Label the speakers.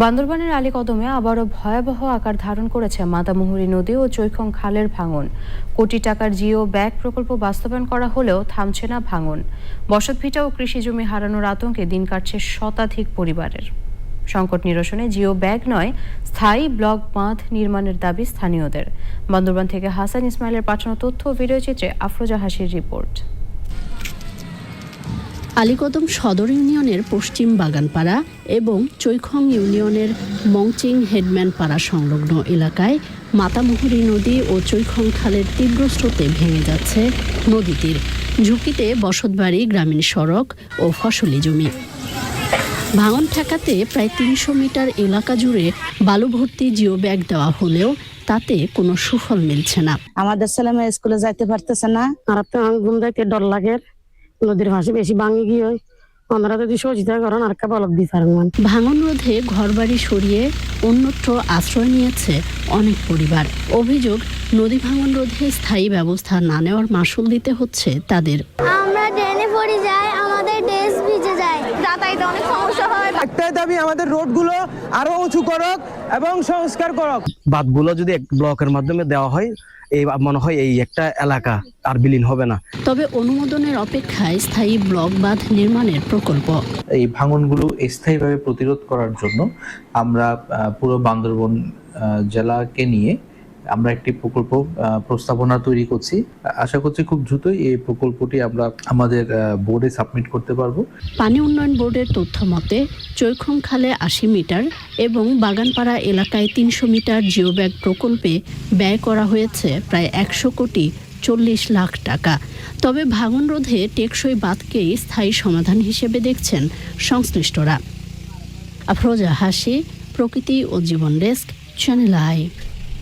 Speaker 1: বান্দরবানের আলীকদমে আবারও ভয়াবহ আকার ধারণ করেছে মাতামুহুরী নদী ও চৈখং খালের ভাঙন। কোটি টাকার জিও ব্যাগ প্রকল্প বাস্তবায়ন করা হলেও থামছে না ভাঙন। বসতভিটা ও কৃষিজমি হারানোর আতঙ্কে দিন কাটছে শতাধিক পরিবারের। সংকট নিরসনে জিও ব্যাগ নয়, স্থায়ী ব্লক বাঁধ নির্মাণের দাবি স্থানীয়দের। বান্দরবান থেকে হাসান ইসমাইলের পাঠানো তথ্য ও ভিডিওচিত্রে আফরোজা হাসির রিপোর্ট।
Speaker 2: আলীকদম সদর ইউনিয়নের পশ্চিম বাগানপাড়া এবং চৈখং ইউনিয়নের মংচিং হেডম্যান পাড়া সংলগ্ন এলাকায় মাতামুহুরী নদী ও চৈখং খালের তীব্র স্রোতে ভেঙে যাচ্ছে নদী তীর। ঝুঁকিতে বসতবাড়ি, গ্রামীণ সড়ক ও ফসলি জমি। ভাঙন ঠেকাতে প্রায় ৩০০ মিটার এলাকা জুড়ে বালু ভর্তি জিও ব্যাগ দেওয়া হলেও তাতে কোনো সুফল মিলছে না।
Speaker 3: আমাদের ছেলেমেয়ে স্কুলে যাইতে পারতেছে না।
Speaker 4: আর ঘুম যাইতে ডর লাগে, নদীর ভাষে বেশি ভাঙি গিয়ে আমরা যদি সহযোগিতা করেন আর বলক দিতে পারেন।
Speaker 2: ভাঙন রোধে ঘরবাড়ি সরিয়ে অন্যত্র আশ্রয় নিয়েছে অনেক পরিবার। অভিযোগ, নদী ভাঙন রোধে স্থায়ী ব্যবস্থা না নেওয়ার মাশুল দিতে হচ্ছে তাদের।
Speaker 5: আমরা ট্রেনে পড়ে যাই, আমাদের ড্রেস ভিজে যায়, যাতায়াতে অনেক সমস্যা হয়।
Speaker 6: একটাই দাবি, আমাদের রোডগুলো আরো উঁচু করক এবং সংস্কার করক।
Speaker 7: বাঁধগুলো যদি এক ব্লকের মাধ্যমে দেওয়া হয়, এই মনে হয় এই একটা এলাকা আর বিলীন হবে না।
Speaker 2: তবে অনুমোদনের অপেক্ষায় স্থায়ী ব্লক বাঁধ নির্মাণের প্রকল্প।
Speaker 8: এই ভাঙনগুলো স্থায়ীভাবে প্রতিরোধ করার জন্য আমরা পুরো বান্দরবান জেলাকে নিয়ে আমরা একটি প্রকল্প প্রস্তাবনা তৈরি করছি। আশা করছি খুব দ্রুতই এই প্রকল্পটি আমরা আমাদের বোর্ডে সাবমিট করতে পারবো।
Speaker 2: পানি উন্নয়ন বোর্ডের তথ্য মতে চৈখং খালে ৮০ মিটার এবং বাগানপাড়া এলাকায় ৩০০ মিটার জিও ব্যাগ প্রকল্পে ব্যয় করা হয়েছে প্রায় ১০০,৪০ লাখ টাকা। তবে ভাঙন রোধে টেকসই বাঁধকেই স্থায়ী সমাধান হিসেবে দেখছেন সংশ্লিষ্টরা। আফরোজা হাসি, প্রকৃতি ও জীবন ডেস্ক, চ্যানেল আই।